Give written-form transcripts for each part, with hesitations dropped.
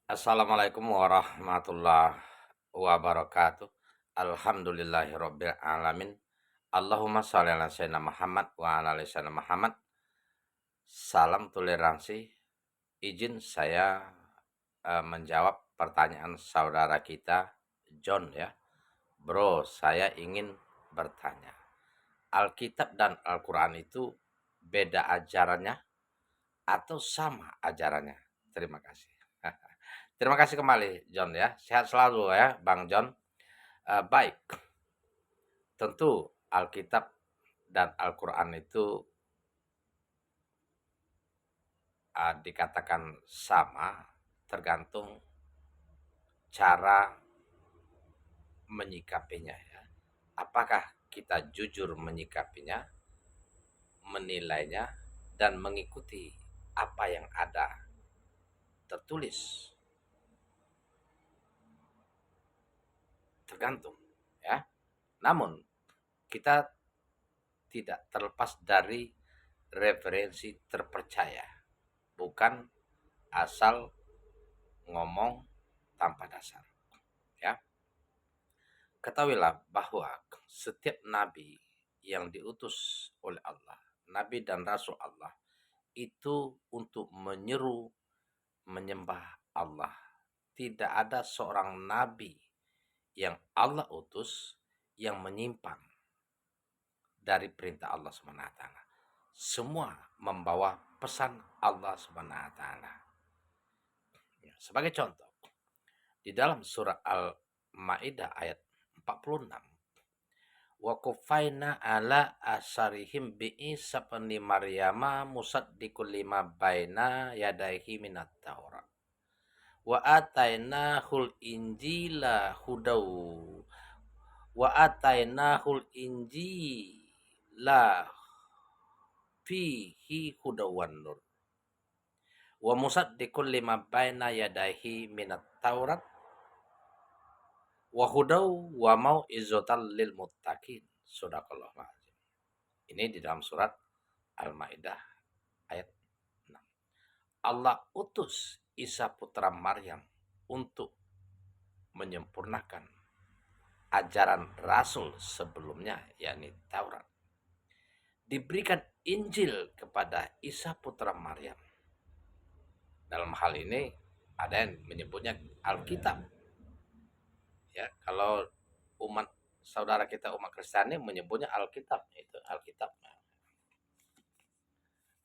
Assalamualaikum warahmatullahi wabarakatuh. Alhamdulillahirabbil alamin. Allahumma shalli ala sayyidina Muhammad wa ala ali sayyidina Muhammad. Salam toleransi. Izin saya menjawab pertanyaan saudara kita John ya. Bro, saya ingin bertanya. Alkitab dan Al-Qur'an itu beda ajarannya atau sama ajarannya? Terima kasih. Terima kasih kembali John ya. Sehat selalu ya Bang John. Baik, tentu Alkitab dan Al-Qur'an itu dikatakan sama tergantung cara menyikapinya ya. Apakah kita jujur menyikapinya, menilainya dan mengikuti apa yang ada tertulis? Tergantung ya. Namun kita tidak terlepas dari referensi terpercaya, bukan asal ngomong tanpa dasar ya. Ketahuilah bahwa setiap nabi yang diutus oleh Allah, nabi dan rasul Allah, itu untuk menyeru menyembah Allah. Tidak ada seorang nabi yang Allah utus yang menyimpang dari perintah Allah SWT. Semua membawa pesan Allah SWT. Sebagai contoh, di dalam surah Al-Maidah ayat 46, wa kufaina ala asarihim bi Isa bin Maryama musaddiqul lima baina yadayhi minat Taurat wa atainahul injila hudaw wa atainahul injila fihi hudawan nur wa musaddiqul lima baina yadayhi minat Taurat wa hudaw wa mau'izatal lil muttaqin. Sadaqallahul azim. Ini di dalam surat Al-Maidah ayat 6. Allah utus Isa putra Maryam untuk menyempurnakan ajaran rasul sebelumnya, yakni Taurat. Diberikan Injil kepada Isa putra Maryam. Dalam hal ini ada yang menyebutnya Alkitab. Ya, kalau umat saudara kita umat Kristiani menyebutnya Alkitab, itu Alkitab.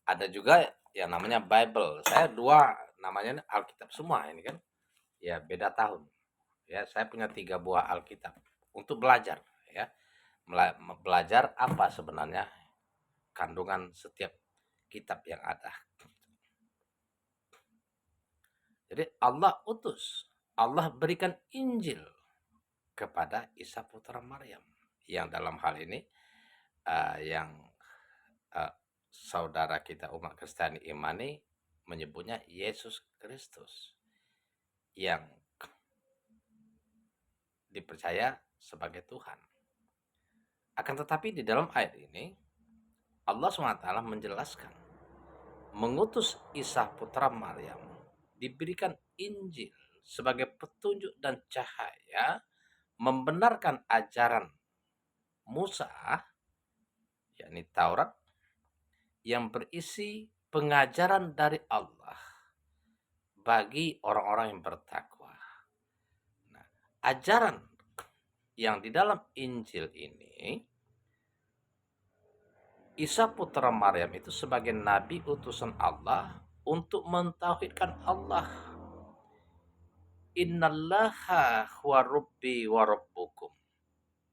Ada juga yang namanya Bible. Saya dua namanya Alkitab semua ini kan. Ya, beda tahun. Ya, saya punya 3 buah Alkitab untuk belajar ya. Belajar apa sebenarnya kandungan setiap kitab yang ada. Jadi Allah utus, Allah berikan Injil kepada Isa putra Maryam, yang dalam hal ini yang saudara kita umat Kristiani imani menyebutnya Yesus Kristus, yang dipercaya sebagai Tuhan. Akan tetapi di dalam ayat ini Allah SWT menjelaskan mengutus Isa putra Maryam, diberikan Injil sebagai petunjuk dan cahaya membenarkan ajaran Musa, yakni Taurat, yang berisi pengajaran dari Allah bagi orang-orang yang bertakwa. Nah, ajaran yang di dalam Injil ini, Isa putra Maryam itu sebagai nabi utusan Allah untuk mentauhidkan Allah. Innallaha huwa rabbi wa rabbukum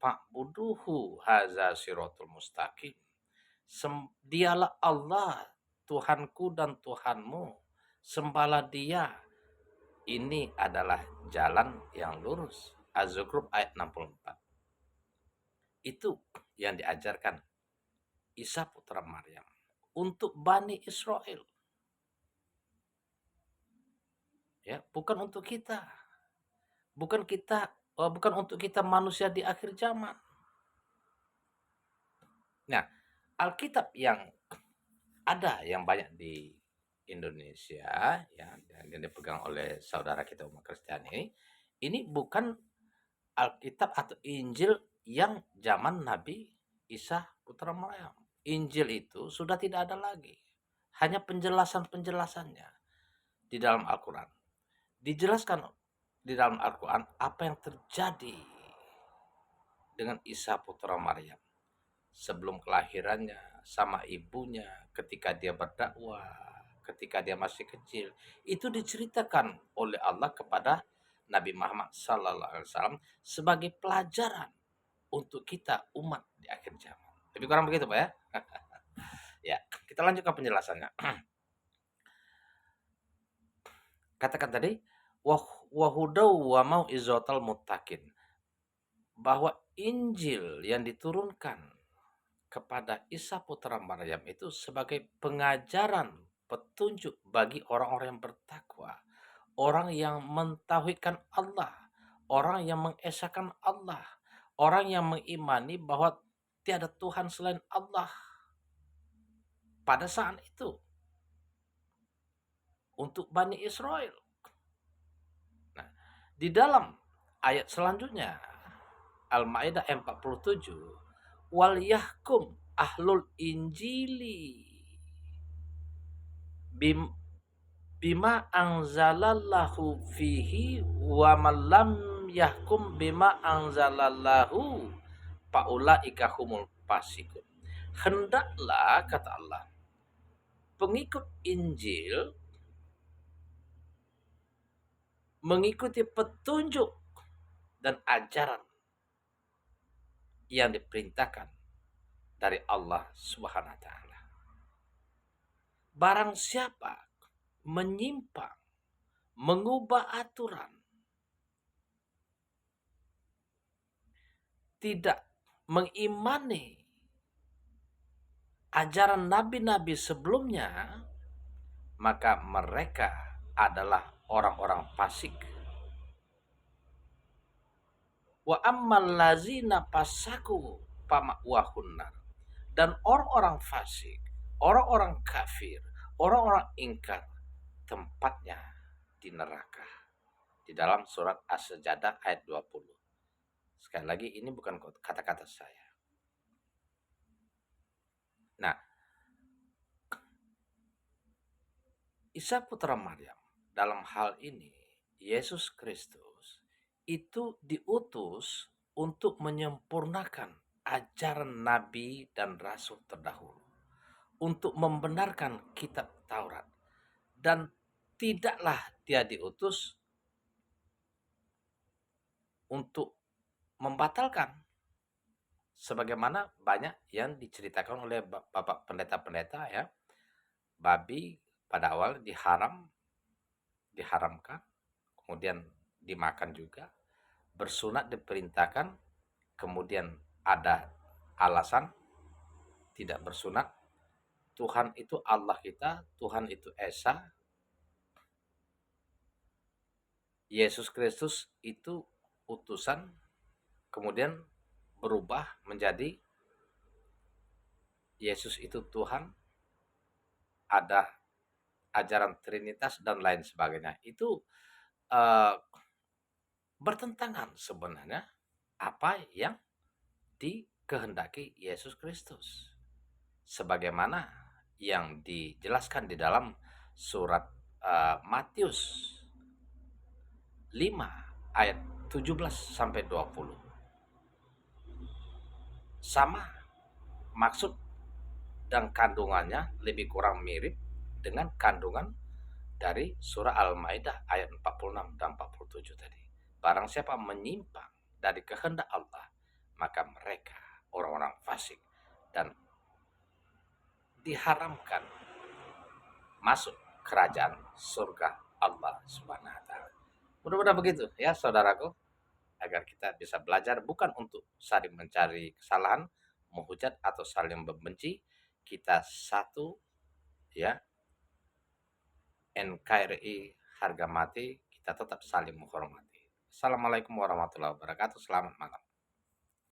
fa'buduhu haza siratul mustaqim. Dialah Allah, Tuhanku dan Tuhanmu, sembahlah Dia. Ini adalah jalan yang lurus. Az-Zukhruf ayat 64. Itu yang diajarkan Isa putra Maryam untuk Bani Israel. Ya, bukan untuk kita. Bukan untuk kita manusia di akhir zaman. Nah, Alkitab yang ada yang banyak Indonesia ya yang dipegang oleh saudara kita umat Kristen ini bukan Alkitab atau Injil yang zaman Nabi Isa putra Maryam. Injil itu sudah tidak ada lagi. Hanya penjelasan-penjelasannya di dalam Al-Quran. Dijelaskan di dalam Al-Quran apa yang terjadi dengan Isa putra Maryam. Sebelum kelahirannya, sama ibunya, ketika dia berdakwah, ketika dia masih kecil. Itu diceritakan oleh Allah kepada Nabi Muhammad SAW sebagai pelajaran untuk kita umat di akhir zaman. Lebih kurang begitu Pak ya. Ya, kita lanjutkan penjelasannya. Katakan tadi wahudau wa mau izotal mutakin, bahwa Injil yang diturunkan kepada Isa putra Maryam itu sebagai pengajaran petunjuk bagi orang-orang yang bertakwa, orang yang mentauhidkan Allah, orang yang mengesahkan Allah, orang yang mengimani bahwa tiada Tuhan selain Allah pada saat itu untuk Bani Israel. Nah, di dalam ayat selanjutnya Al-Maidah 47, wal yahkum ahlul injili bima anzalallahu fihi wa man lam yahkum bima anzalallahu faulaika humul fasikun. Hendaklah, kata Allah, pengikut Injil mengikuti petunjuk dan ajaran yang diperintahkan dari Allah Subhanahu wa taala. Barang siapa menyimpang, mengubah aturan, tidak mengimani ajaran nabi-nabi sebelumnya, maka mereka adalah orang-orang fasik. Wa ammal lazina fasaku fama'wahunnar, dan orang-orang fasik, orang-orang kafir, orang-orang ingkar, tempatnya di neraka. Di dalam surat As-Sajdah ayat 20. Sekali lagi, ini bukan kata-kata saya. Nah, Isa putra Maryam dalam hal ini, Yesus Kristus itu diutus untuk menyempurnakan ajaran nabi dan rasul terdahulu, untuk membenarkan kitab Taurat, dan tidaklah dia diutus untuk membatalkan sebagaimana banyak yang diceritakan oleh bapak pendeta-pendeta ya. Babi pada awal diharamkan, kemudian dimakan juga. Bersunat diperintahkan, kemudian ada alasan tidak bersunat. Tuhan itu Allah kita, Tuhan itu Esa, Yesus Kristus itu utusan, kemudian berubah menjadi Yesus itu Tuhan, ada ajaran Trinitas dan lain sebagainya. Itu bertentangan sebenarnya apa yang dikehendaki Yesus Kristus, sebagaimana yang dijelaskan di dalam surat Matius 5 ayat 17 sampai 20. Sama maksud dan kandungannya lebih kurang mirip dengan kandungan dari surah Al-Maidah ayat 46 dan 47 tadi. Barang siapa menyimpang dari kehendak Allah, maka mereka orang-orang fasik dan diharamkan masuk kerajaan surga Allah Subhanahu wa taala. Mudah-mudahan begitu ya saudaraku, agar kita bisa belajar bukan untuk saling mencari kesalahan, menghujat atau saling membenci. Kita satu ya, NKRI harga mati, kita tetap saling menghormati. Assalamualaikum warahmatullahi wabarakatuh. Selamat malam.